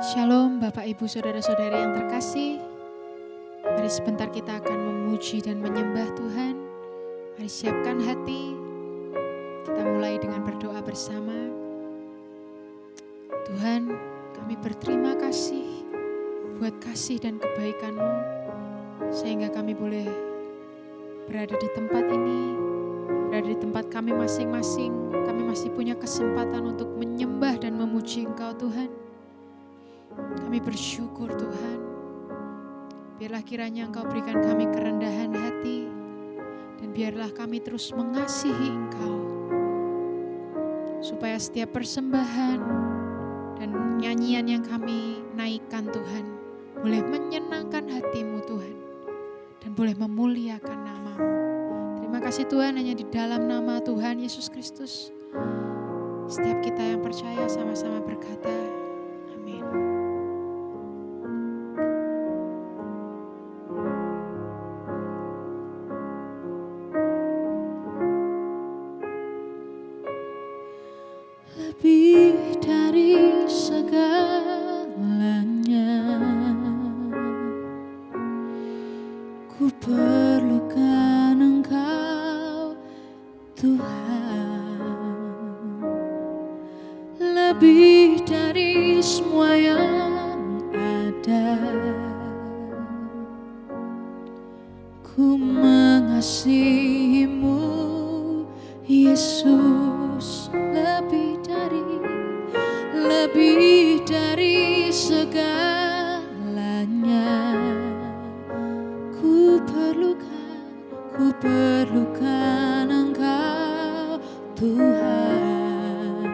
Shalom Bapak Ibu Saudara-saudari yang terkasih. Mari sebentar kita akan memuji dan menyembah Tuhan. Mari siapkan hati. Kita mulai dengan berdoa bersama. Tuhan, kami berterima kasih buat kasih dan kebaikan-Mu, sehingga kami boleh berada di tempat ini, berada di tempat kami masing-masing. Kami masih punya kesempatan untuk menyembah dan memuji Engkau Tuhan. Kami bersyukur Tuhan, biarlah kiranya Engkau berikan kami kerendahan hati, dan biarlah kami terus mengasihi Engkau, supaya setiap persembahan dan nyanyian yang kami naikkan Tuhan, boleh menyenangkan hati-Mu Tuhan, dan boleh memuliakan nama-Mu. Terima kasih Tuhan, hanya di dalam nama Tuhan Yesus Kristus, setiap kita yang percaya sama-sama berkata, amin. Lebih dari segalanya, ku perlukan Engkau Tuhan. Lebih dari semua yang ada, ku mengasihi-Mu Yesus. Lebih dari segalanya, ku perlukan Engkau Tuhan.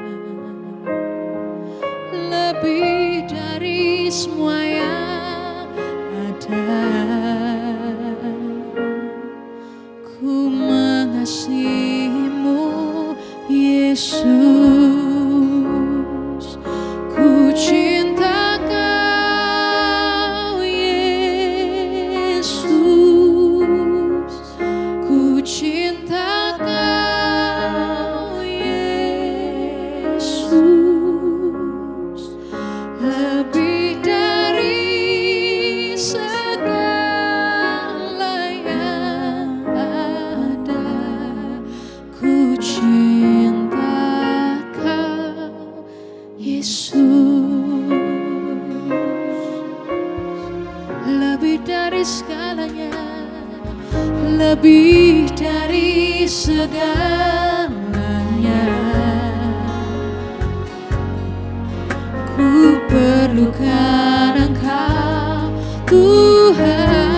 Lebih dari semua yang ada, ku mengasihi-Mu Yesus. Lebih dari segalanya, ku perlukan Engkau Tuhan.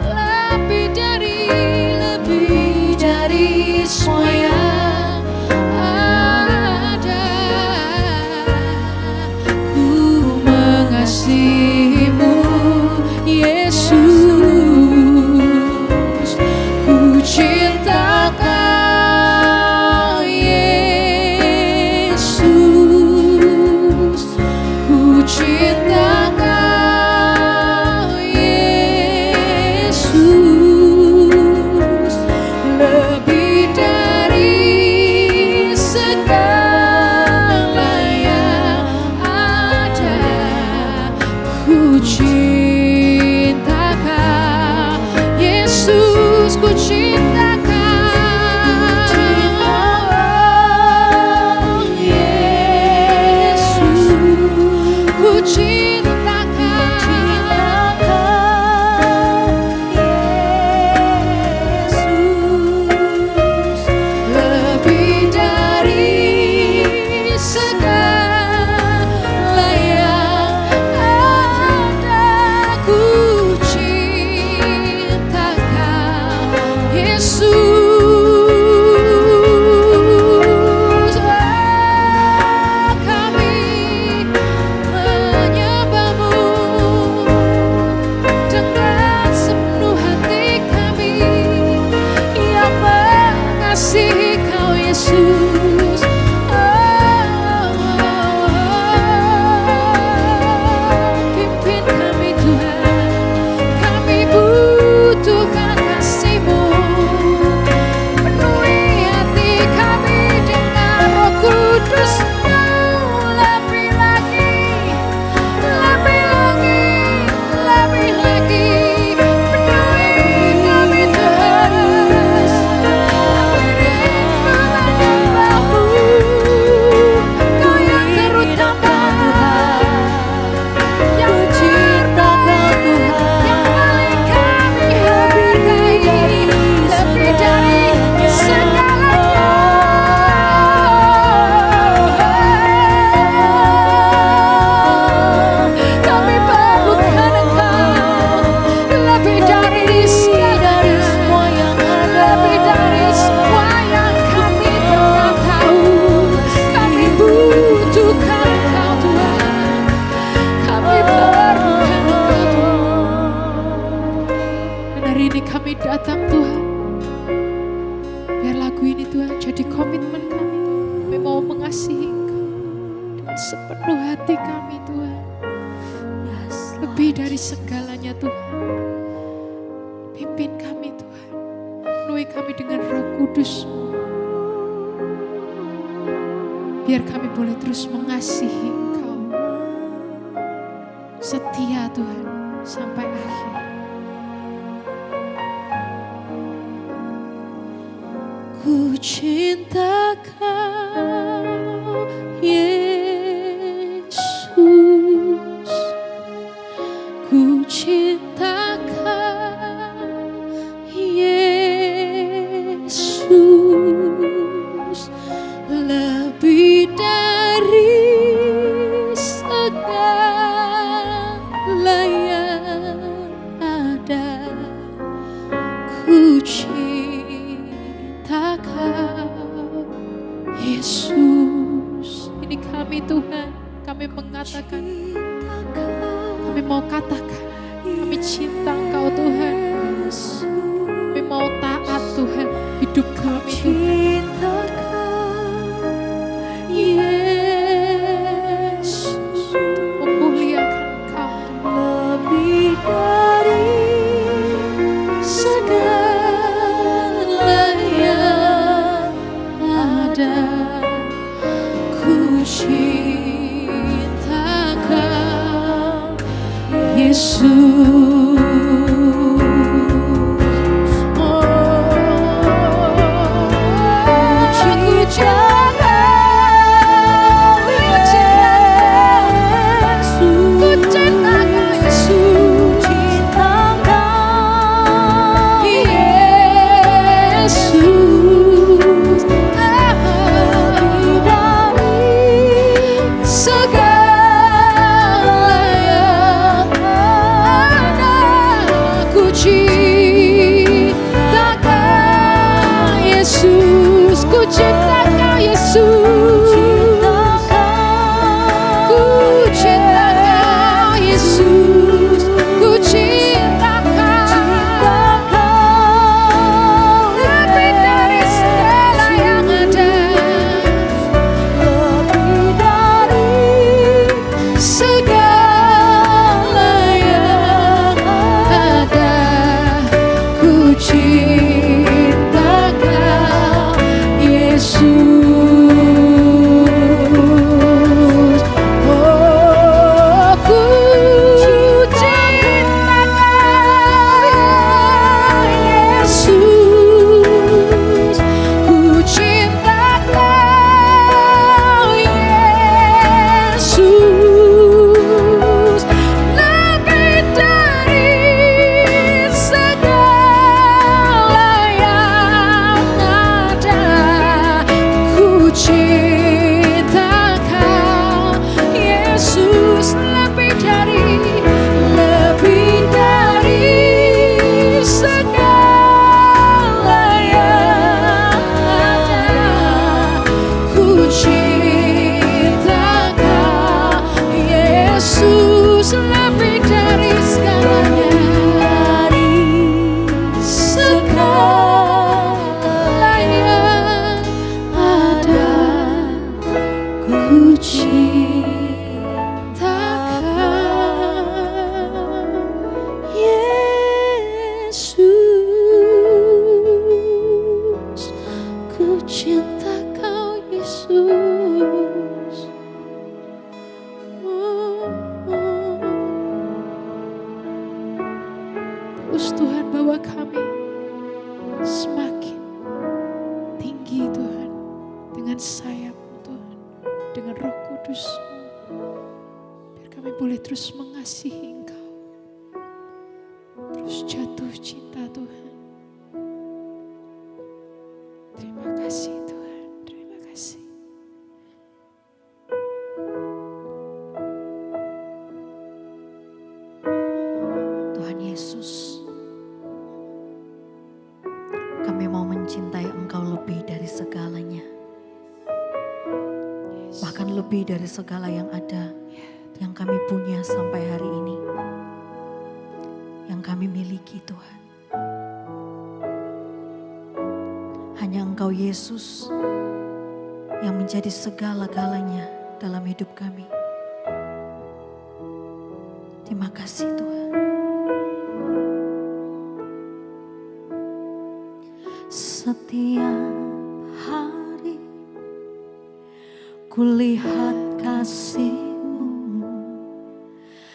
Lebih dari semua yang ada, ku mengasihi-Mu Yesus. mengasihi Engkau dengan sepenuh hati kami Tuhan. Lebih dari segalanya Tuhan. Pimpin kami Tuhan. Penuhi kami dengan Roh Kudus-Mu. Biar kami boleh terus mengasihi Engkau. Setia Tuhan sampai akhir. Ku cinta Kau Yesus, ku cinta Kau Yesus, lebih dari segala yang ada. Ku cinta Kau Yesus. Ini kami Tuhan, kami mengatakan, kami mau katakan, kami cinta Engkau Tuhan. Kami mau taat Tuhan, hidup kami Tuhan. Yesus, memuliakan Engkau lebih dari segala yang ada. Ku cinta Kau Yesus. Terus Tuhan bawa kami semakin tinggi Tuhan, dengan sayap-Mu Tuhan, dengan Roh Kudus-Mu, biar kami boleh terus mengasihi Engkau, terus jatuh cinta Tuhan. Terima kasih Tuhan, terima kasih. Tuhan Yesus, kami mau mencintai Engkau lebih dari segalanya. Bahkan lebih dari segala yang ada, yang kami punya sampai hari ini. Yang kami miliki Tuhan. Hanya Engkau Yesus yang menjadi segala-galanya dalam hidup kami. Terima kasih Tuhan. Setiap hari kulihat kasih-Mu,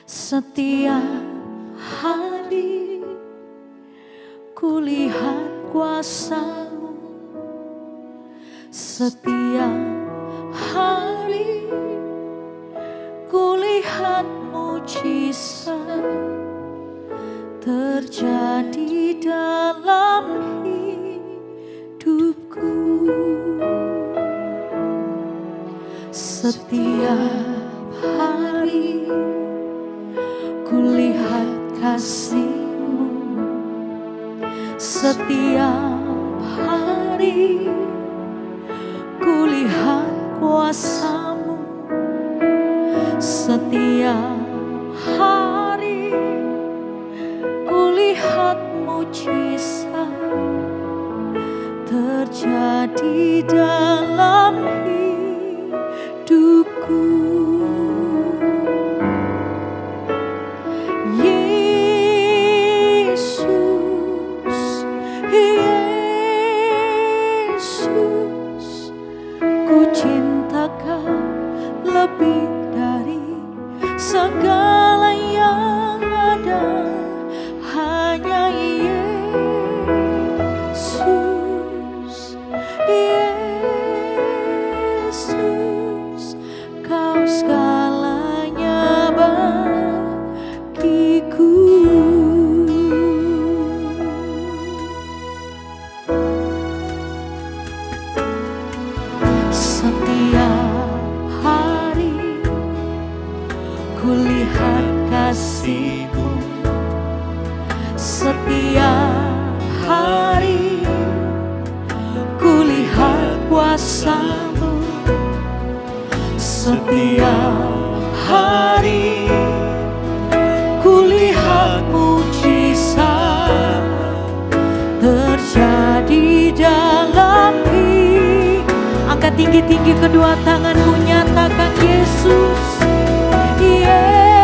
setiap hari kulihat kuasa-Mu, setiap hari kulihat mujizat terjadi dalam hidupku. Setiap hari kulihat kasih-Mu, setiap hari kulihat kuasa-Mu, setiap hari kulihat mujizat terjadi dalam hidupku. Yesus, Yesus, ku cinta Kau lebih dari segala yang ada. Hanya Yesus, Yesus, Kau segalanya bagiku. Setiap hari kulihat kasih-Mu, setiap hari kulihat kuasa-Mu, setiap hari kulihat mujizat terjadi dalam hidup. Angkat tinggi-tinggi kedua tanganmu, nyatakan Yesus, Yesus,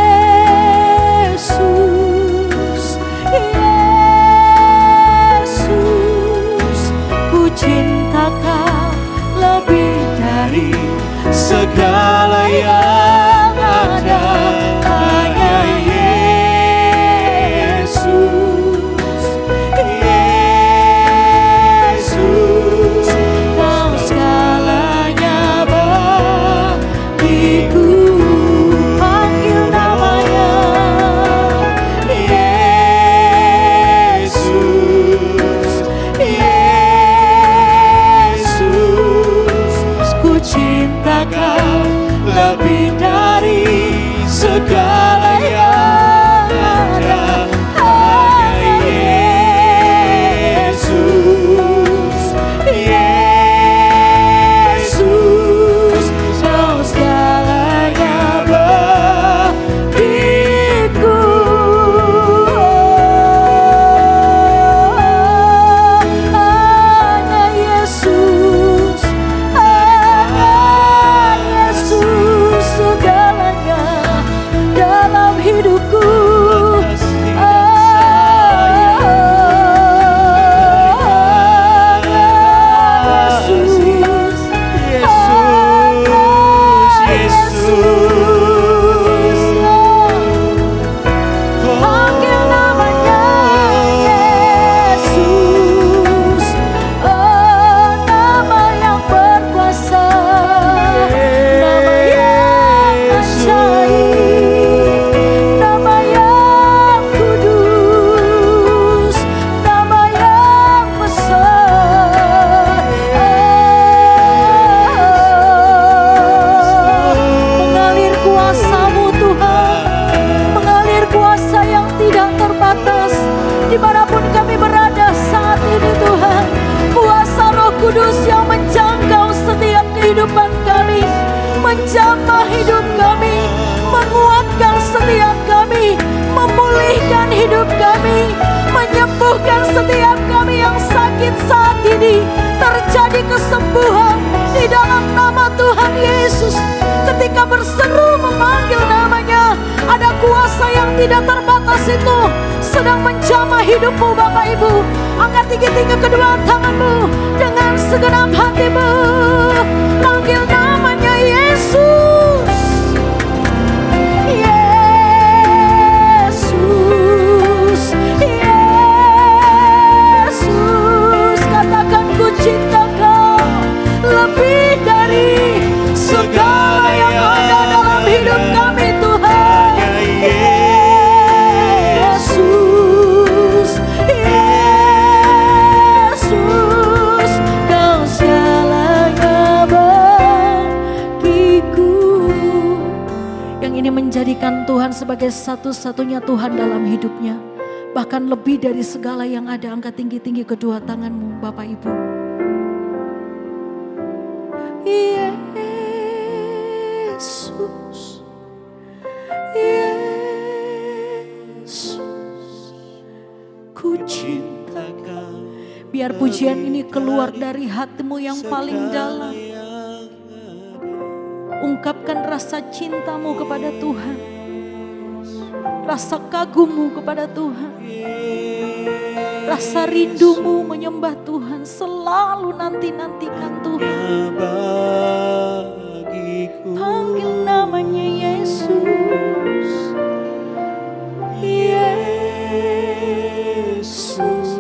Yesus, ku cinta Kau lebih dari segala yang ada. Hanya Yesus, Yesus, Kau segalanya bagiku. Panggil namanya Yesus, Yesus, ku cinta Kau lebih dari segala yang ada. Hanya Yesus, Yesus, Kau segalanya bagiku. Hanya Yesus, hanya Yesus, segalanya dalam hidupku. Panggil namanya Yesus, nama yang berkuasa, nama yang ajaib, nama yang kudus, nama yang besar. Mengalir kuasa-Mu Tuhan, mengalir kuasa yang tidak terbatas dimanapun kami berada saat ini Tuhan. Kuasa Roh Kudus yang menjangkau setiap kehidupan kami, menjamah hidup kami, menguatkan setiap kami, memulihkan hidup kami, menyembuhkan setiap kami yang sakit saat ini. Terjadi kesembuhan Di dalam nama Tuhan Yesus, ketika berseru memanggil namanya, ada kuasa yang tidak terbatas itu sedang menjamah hidupmu Bapak Ibu. Angkat tinggi-tinggi kedua tanganmu dengan segenap hatimu. Panggil namanya Yesus. Yesus, Yesus. Katakan ku cinta kau lebih dari segala yang ada dalam hidup kami Tuhan. Yesus, Yesus, kau segalanya bagiku. Yang ini menjadikan Tuhan sebagai satu-satunya Tuhan dalam hidupnya. Bahkan lebih dari segala yang ada. Angkat tinggi-tinggi kedua tanganmu Bapak Ibu. Yesus, Yesus, ku cinta kau. Biar pujian ini keluar dari hatimu yang paling dalam. Ungkapkan rasa cintamu kepada Tuhan, rasa kagummu kepada Tuhan, rasa rindumu menyembah Tuhan, selalu nanti-nantikan Tuhan. Panggil namanya Yesus, Yesus,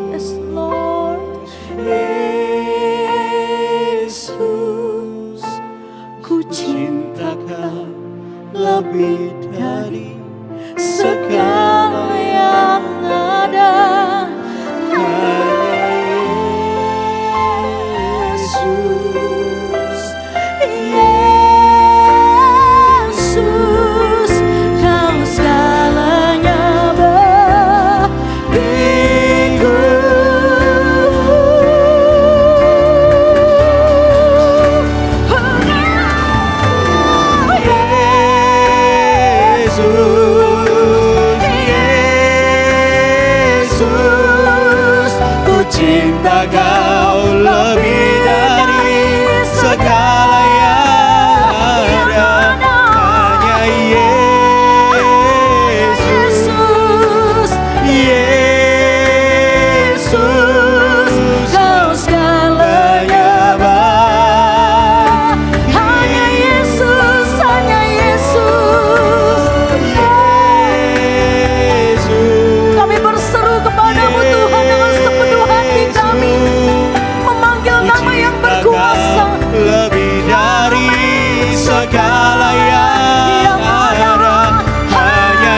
yes Lord, Yesus, ku cinta kau lebih dari segala yang ada. Yesus, Yesus, kau segalanya bagiku. Yesus, ku cinta kau lebih dari segala yang ada. Hanya Yesus, Yesus, kau segalanya bagiku. Hanya Yesus, hanya Yesus, Yesus. Kami berseru kepadamu Tuhan dengan sepenuh hati kami, memanggil nama yang berkuasa lebih dari segala yang ada. Hanya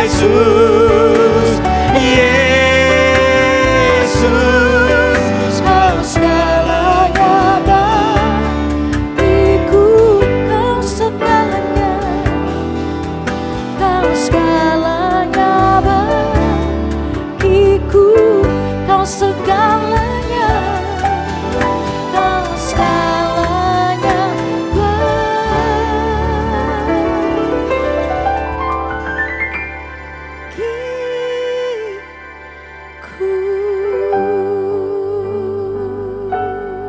Yesus, Yesus, kau segalanya bagiku. Kau segalanya, kau segalanya bagiku. Kau segalanya, kau segalanya bagiku.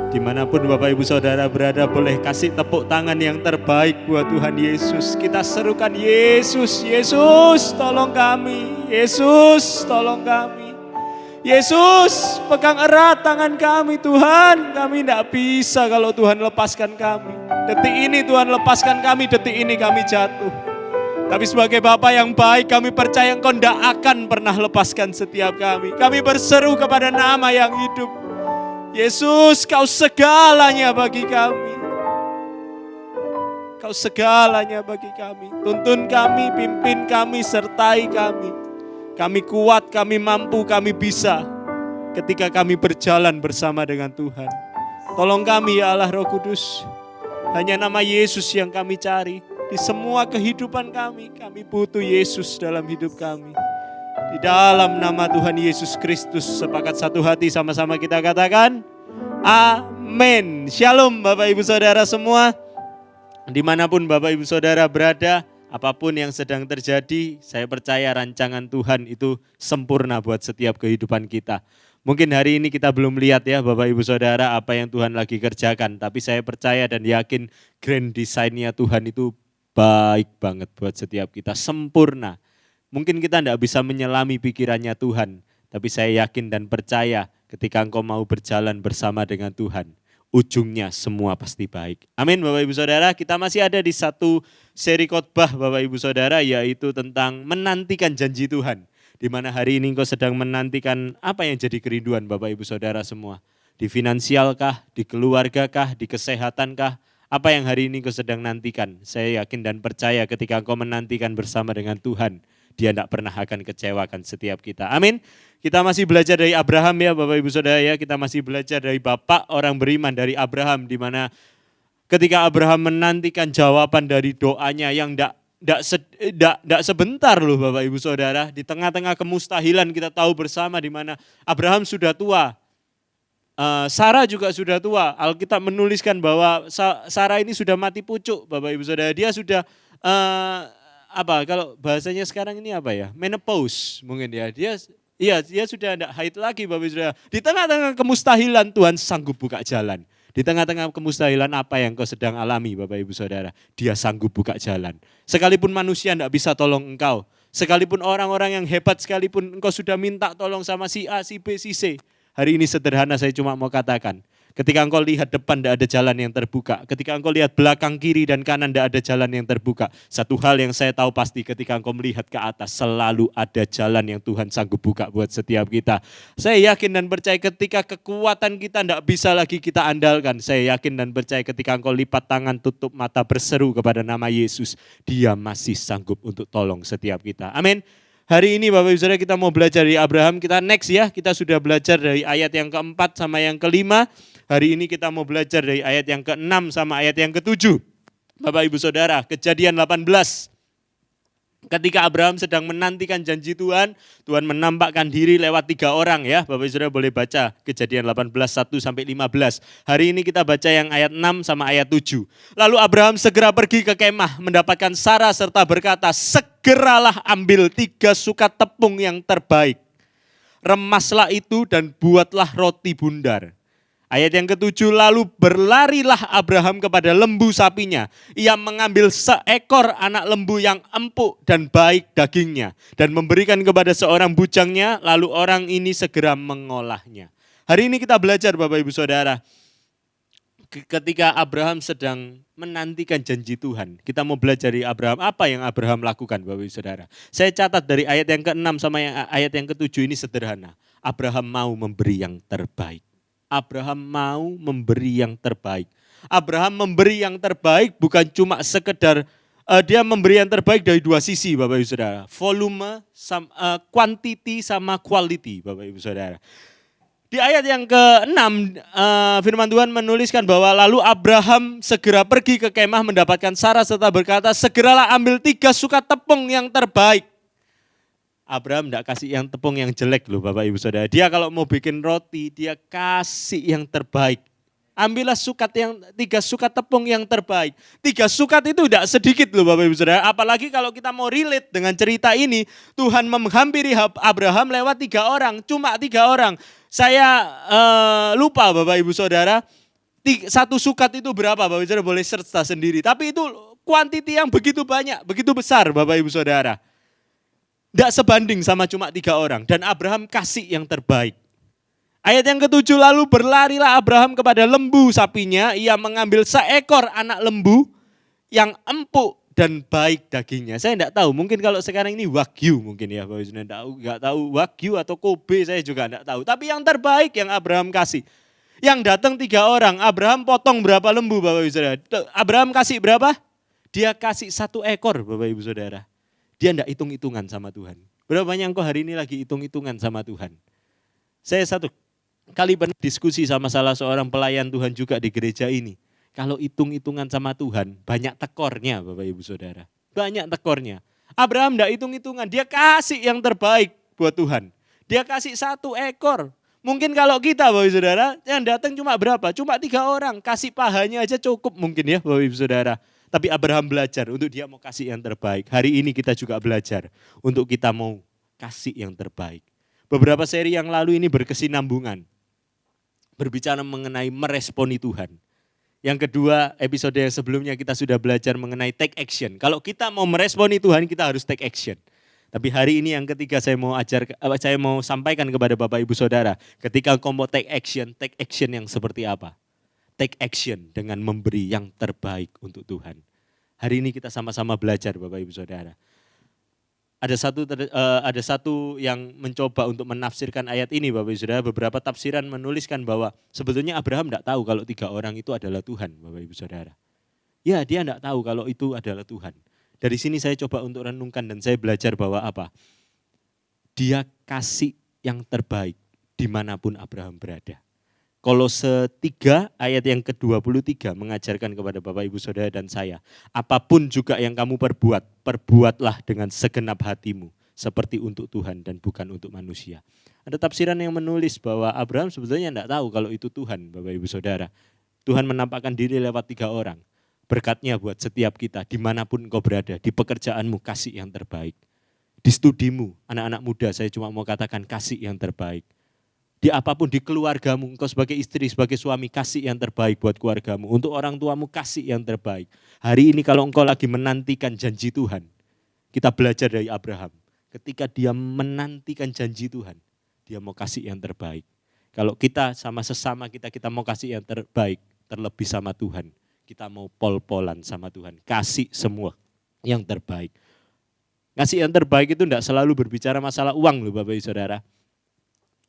Dimanapun Bapak Ibu Saudara berada, boleh kasih tepuk tangan yang terbaik buat Tuhan Yesus. Kita serukan Yesus, Yesus tolong kami, Yesus tolong kami. Yesus pegang erat tangan kami Tuhan, kami tidak bisa kalau Tuhan lepaskan kami. Detik ini Tuhan lepaskan kami, detik ini kami jatuh. Tapi sebagai Bapa yang baik, kami percaya Engkau tidak akan pernah lepaskan setiap kami. Kami berseru kepada nama yang hidup. Yesus, Kau segalanya bagi kami. Kau segalanya bagi kami. Tuntun kami, pimpin kami, sertai kami. Kami kuat, kami mampu, kami bisa ketika kami berjalan bersama dengan Tuhan. Tolong kami ya Allah Roh Kudus. Hanya nama Yesus yang kami cari. Di semua kehidupan kami butuh Yesus dalam hidup kami. Di dalam nama Tuhan Yesus Kristus, sepakat satu hati sama-sama kita katakan, amin. Shalom Bapak Ibu Saudara semua. Dimanapun Bapak Ibu Saudara berada, apapun yang sedang terjadi, saya percaya rancangan Tuhan itu sempurna buat setiap kehidupan kita. Mungkin hari ini kita belum lihat ya Bapak Ibu Saudara apa yang Tuhan lagi kerjakan. Tapi saya percaya dan yakin grand design-nya Tuhan itu baik banget buat setiap kita, sempurna. Mungkin kita tidak bisa menyelami pikirannya Tuhan. Tapi saya yakin dan percaya ketika engkau mau berjalan bersama dengan Tuhan, ujungnya semua pasti baik. Amin Bapak Ibu Saudara, kita masih ada di satu seri khotbah Bapak Ibu Saudara, yaitu tentang menantikan janji Tuhan. Di mana hari ini engkau sedang menantikan apa yang jadi kerinduan Bapak Ibu Saudara semua. Di finansial kah, di keluarga kah, di kesehatan kah, apa yang hari ini engkau sedang nantikan. Saya yakin dan percaya ketika engkau menantikan bersama dengan Tuhan, Dia tidak pernah akan kecewakan setiap kita. Amin. Kita masih belajar dari Abraham ya Bapak Ibu Saudara ya. Kita masih belajar dari Bapak orang beriman, dari Abraham. Di mana ketika Abraham menantikan jawaban dari doanya yang tidak sebentar loh Bapak Ibu Saudara. Di tengah-tengah kemustahilan kita tahu bersama di mana Abraham sudah tua. Sarah juga sudah tua. Alkitab menuliskan bahwa Sarah ini sudah mati pucuk Bapak Ibu Saudara. Dia sudah kalau bahasanya sekarang ini apa ya? Menopause mungkin ya. Dia sudah tidak haid lagi Bapak Ibu Saudara. Di tengah-tengah kemustahilan Tuhan sanggup buka jalan. Di tengah-tengah kemustahilan apa yang kau sedang alami Bapak Ibu Saudara, Dia sanggup buka jalan. Sekalipun manusia tidak bisa tolong engkau, sekalipun orang-orang yang hebat sekalipun engkau sudah minta tolong sama si A, si B, si C. Hari ini sederhana saya cuma mau katakan, ketika engkau lihat depan tidak ada jalan yang terbuka, ketika engkau lihat belakang kiri dan kanan tidak ada jalan yang terbuka, satu hal yang saya tahu pasti ketika engkau melihat ke atas selalu ada jalan yang Tuhan sanggup buka buat setiap kita. Saya yakin dan percaya ketika kekuatan kita tidak bisa lagi kita andalkan, saya yakin dan percaya ketika engkau lipat tangan, tutup mata, berseru kepada nama Yesus, Dia masih sanggup untuk tolong setiap kita. Amin. Hari ini Bapak Ibu Saudara kita mau belajar dari Abraham, kita next ya, kita sudah belajar dari ayat yang keempat sama yang kelima. Hari ini kita mau belajar dari ayat yang ke-6 sama ayat yang ke-7. Bapak Ibu Saudara, Kejadian 18. Ketika Abraham sedang menantikan janji Tuhan, Tuhan menampakkan diri lewat 3 orang ya. Bapak Ibu Saudara boleh baca Kejadian 18, 1 sampai 15. Hari ini kita baca yang ayat 6 sama ayat 7. Lalu Abraham segera pergi ke kemah mendapatkan Sarah serta berkata, segeralah ambil 3 sukat tepung yang terbaik. Remaslah itu dan buatlah roti bundar. Ayat yang ke-7, lalu berlarilah Abraham kepada lembu sapinya. Ia mengambil seekor anak lembu yang empuk dan baik dagingnya. Dan memberikan kepada seorang bujangnya, lalu orang ini segera mengolahnya. Hari ini kita belajar Bapak Ibu Saudara. Ketika Abraham sedang menantikan janji Tuhan. Kita mau belajar dari Abraham. Apa yang Abraham lakukan Bapak Ibu Saudara? Saya catat dari ayat yang ke-6 sama ayat yang ke-7 ini sederhana. Abraham mau memberi yang terbaik. Abraham mau memberi yang terbaik. Abraham memberi yang terbaik bukan cuma sekedar dia memberi yang terbaik dari 2 sisi Bapak Ibu Saudara. Volume, quantity sama quality Bapak Ibu Saudara. Di ayat yang ke-6 firman Tuhan menuliskan bahwa lalu Abraham segera pergi ke kemah mendapatkan Sarah serta berkata, segeralah ambil 3 sukat tepung yang terbaik. Abraham tidak kasih yang tepung yang jelek loh Bapak Ibu Saudara. Dia kalau mau bikin roti, dia kasih yang terbaik. Ambillah 3 sukat tepung yang terbaik. 3 sukat itu tidak sedikit loh Bapak Ibu Saudara. Apalagi kalau kita mau relate dengan cerita ini, Tuhan menghampiri Abraham lewat 3 orang. Cuma 3 orang. Saya lupa Bapak Ibu Saudara, 1 sukat itu berapa Bapak Ibu Saudara boleh search sendiri. Tapi itu kuantiti yang begitu banyak, begitu besar Bapak Ibu Saudara. Tidak sebanding sama cuma 3 orang. Dan Abraham kasih yang terbaik. Ayat yang ke-7, lalu berlarilah Abraham kepada lembu sapinya. Ia mengambil seekor anak lembu yang empuk dan baik dagingnya. Saya tidak tahu, mungkin kalau sekarang ini wagyu mungkin ya. Bapak Ibu Saudara, tahu wagyu atau Kobe saya juga tidak tahu. Tapi yang terbaik yang Abraham kasih. Yang datang 3 orang, Abraham potong berapa lembu Bapak Ibu Saudara? Abraham kasih berapa? Dia kasih 1 ekor Bapak Ibu Saudara. Dia tidak hitung-hitungan sama Tuhan. Berapa banyak engkau hari ini lagi hitung-hitungan sama Tuhan? Saya 1 kali pernah diskusi sama salah seorang pelayan Tuhan juga di gereja ini. Kalau hitung-hitungan sama Tuhan, banyak tekornya Bapak Ibu Saudara. Banyak tekornya. Abraham tidak hitung-hitungan, dia kasih yang terbaik buat Tuhan. Dia kasih 1 ekor. Mungkin kalau kita Bapak Ibu Saudara, yang datang cuma berapa? Cuma 3 orang, kasih pahanya aja cukup mungkin ya Bapak Ibu Saudara. Tapi Abraham belajar untuk dia mau kasih yang terbaik. Hari ini kita juga belajar untuk kita mau kasih yang terbaik. Beberapa seri yang lalu ini berkesinambungan. Berbicara mengenai meresponi Tuhan. Yang kedua, episode yang sebelumnya kita sudah belajar mengenai take action. Kalau kita mau meresponi Tuhan, kita harus take action. Tapi hari ini yang ketiga saya mau sampaikan kepada Bapak Ibu Saudara. Ketika engkau mau take action yang seperti apa? Take action dengan memberi yang terbaik untuk Tuhan. Hari ini kita sama-sama belajar Bapak Ibu Saudara. Ada satu yang mencoba untuk menafsirkan ayat ini Bapak Ibu Saudara. Beberapa tafsiran menuliskan bahwa sebetulnya Abraham tidak tahu kalau 3 orang itu adalah Tuhan Bapak Ibu Saudara. Ya, dia tidak tahu kalau itu adalah Tuhan. Dari sini saya coba untuk renungkan dan saya belajar bahwa apa? Dia kasih yang terbaik dimanapun Abraham berada. Kolose 3 ayat yang ke-23 mengajarkan kepada Bapak Ibu Saudara dan saya. Apapun juga yang kamu perbuatlah dengan segenap hatimu. Seperti untuk Tuhan dan bukan untuk manusia. Ada tafsiran yang menulis bahwa Abraham sebetulnya tidak tahu kalau itu Tuhan Bapak Ibu Saudara. Tuhan menampakkan diri lewat 3 orang. Berkatnya buat setiap kita dimanapun engkau berada. Di pekerjaanmu kasih yang terbaik. Di studimu, anak-anak muda saya cuma mau katakan kasih yang terbaik. Di apapun di keluargamu, engkau sebagai istri, sebagai suami, kasih yang terbaik buat keluargamu. Untuk orang tuamu, kasih yang terbaik. Hari ini kalau engkau lagi menantikan janji Tuhan, kita belajar dari Abraham. Ketika dia menantikan janji Tuhan, dia mau kasih yang terbaik. Kalau kita sama sesama kita mau kasih yang terbaik, terlebih sama Tuhan. Kita mau pol-polan sama Tuhan, kasih semua yang terbaik. Kasih yang terbaik itu tidak selalu berbicara masalah uang loh Bapak Ibu Saudara.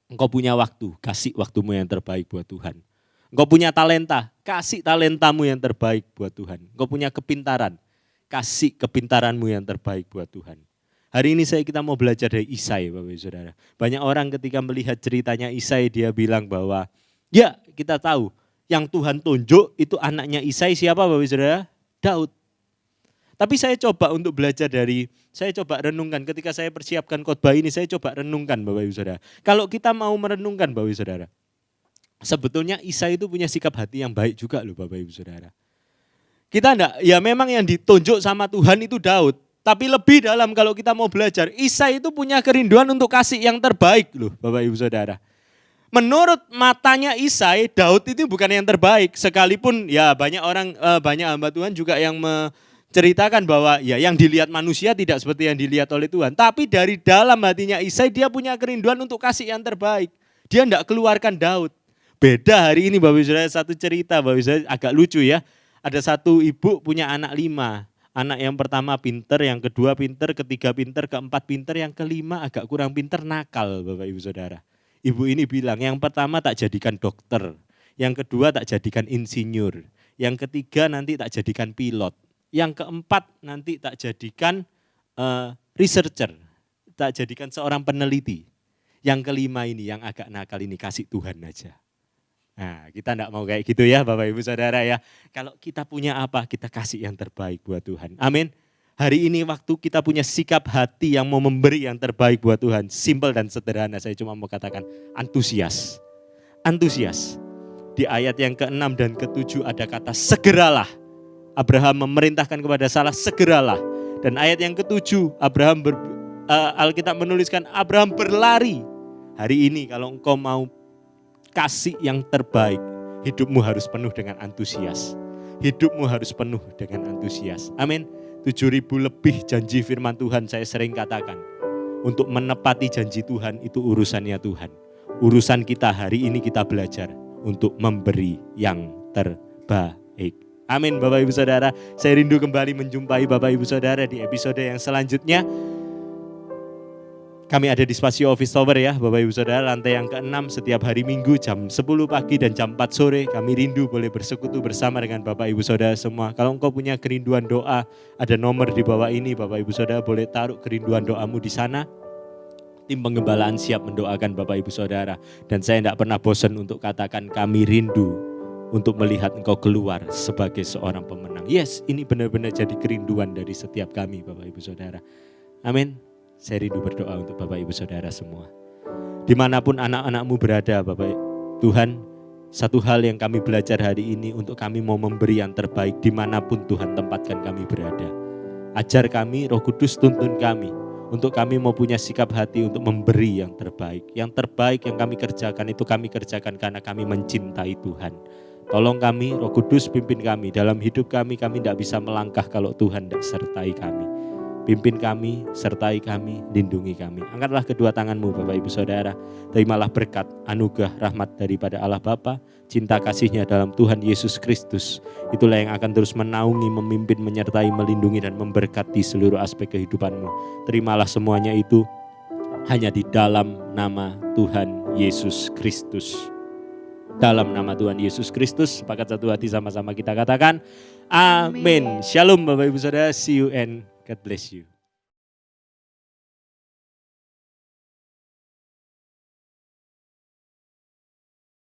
Engkau punya waktu, kasih waktumu yang terbaik buat Tuhan. Engkau punya talenta, kasih talentamu yang terbaik buat Tuhan. Engkau punya kepintaran, kasih kepintaranmu yang terbaik buat Tuhan. Hari ini kita mau belajar dari Isai Bapak Ibu Saudara. Banyak orang ketika melihat ceritanya Isai dia bilang bahwa ya kita tahu yang Tuhan tunjuk itu anaknya Isai siapa Bapak Ibu Saudara? Daud. Tapi saya coba untuk belajar saya coba renungkan ketika saya persiapkan khotbah ini, saya coba renungkan Bapak Ibu Saudara. Kalau kita mau merenungkan Bapak Ibu Saudara, sebetulnya Isai itu punya sikap hati yang baik juga loh Bapak Ibu Saudara. Kita enggak, ya memang yang ditunjuk sama Tuhan itu Daud. Tapi lebih dalam kalau kita mau belajar, Isai itu punya kerinduan untuk kasih yang terbaik loh Bapak Ibu Saudara. Menurut matanya Isai, Daud itu bukan yang terbaik. Sekalipun ya banyak hamba Tuhan juga yang ceritakan bahwa ya yang dilihat manusia tidak seperti yang dilihat oleh Tuhan. Tapi dari dalam hatinya Isai dia punya kerinduan untuk kasih yang terbaik. Dia tidak keluarkan Daud. Beda hari ini Bapak Ibu Saudara, satu cerita Bapak Ibu Saudara agak lucu ya. Ada satu ibu punya anak 5. Anak yang pertama pinter, yang kedua pinter, ketiga pinter, keempat pinter, yang kelima agak kurang pinter, nakal Bapak Ibu Saudara. Ibu ini bilang yang pertama tak jadikan dokter. Yang kedua tak jadikan insinyur. Yang ketiga nanti tak jadikan pilot. Yang keempat nanti tak jadikan researcher, tak jadikan seorang peneliti. Yang kelima ini yang agak nakal ini kasih Tuhan aja. Nah kita enggak mau kayak gitu ya Bapak Ibu Saudara ya. Kalau kita punya apa kita kasih yang terbaik buat Tuhan. Amin. Hari ini waktu kita punya sikap hati yang mau memberi yang terbaik buat Tuhan. Simple dan sederhana saya cuma mau katakan antusias. Antusias. Di ayat yang ke-6 dan ke-7 ada kata segeralah. Abraham memerintahkan kepada Sarah segeralah. Dan ayat yang ke-7 Alkitab menuliskan Abraham berlari. Hari ini kalau engkau mau kasih yang terbaik, hidupmu harus penuh dengan antusias. Hidupmu harus penuh dengan antusias. Amin. 7.000 lebih janji firman Tuhan saya sering katakan. Untuk menepati janji Tuhan itu urusannya Tuhan. Urusan kita hari ini kita belajar untuk memberi yang terbaik. Amin Bapak Ibu Saudara, saya rindu kembali menjumpai Bapak Ibu Saudara di episode yang selanjutnya. Kami ada di Spasio Office Tower ya Bapak Ibu Saudara, lantai yang ke-6 setiap hari Minggu jam 10 pagi dan jam 4 sore. Kami rindu boleh bersekutu bersama dengan Bapak Ibu Saudara semua. Kalau engkau punya kerinduan doa, ada nomor di bawah ini Bapak Ibu Saudara boleh taruh kerinduan doamu di sana. Tim penggembalaan siap mendoakan Bapak Ibu Saudara. Dan saya tidak pernah bosan untuk katakan kami rindu untuk melihat engkau keluar sebagai seorang pemenang. Yes, ini benar-benar jadi kerinduan dari setiap kami Bapak Ibu Saudara. Amin. Saya rindu berdoa untuk Bapak Ibu Saudara semua. Dimanapun anak-anakmu berada Bapak Tuhan, satu hal yang kami belajar hari ini untuk kami mau memberi yang terbaik dimanapun Tuhan tempatkan kami berada. Ajar kami, Roh Kudus tuntun kami untuk kami mau punya sikap hati untuk memberi yang terbaik. Yang terbaik yang kami kerjakan itu kami kerjakan karena kami mencintai Tuhan. Tolong kami, Roh Kudus pimpin kami. Dalam hidup kami tidak bisa melangkah kalau Tuhan tidak sertai kami. Pimpin kami, sertai kami, lindungi kami. Angkatlah kedua tanganmu Bapak Ibu Saudara. Terimalah berkat, anugerah, rahmat daripada Allah Bapa, cinta kasihnya dalam Tuhan Yesus Kristus. Itulah yang akan terus menaungi, memimpin, menyertai, melindungi dan memberkati seluruh aspek kehidupanmu. Terimalah semuanya itu hanya di dalam nama Tuhan Yesus Kristus. Dalam nama Tuhan Yesus Kristus, sepakat satu hati sama-sama kita katakan, amin. Shalom Bapak Ibu Saudara, see you and God bless you.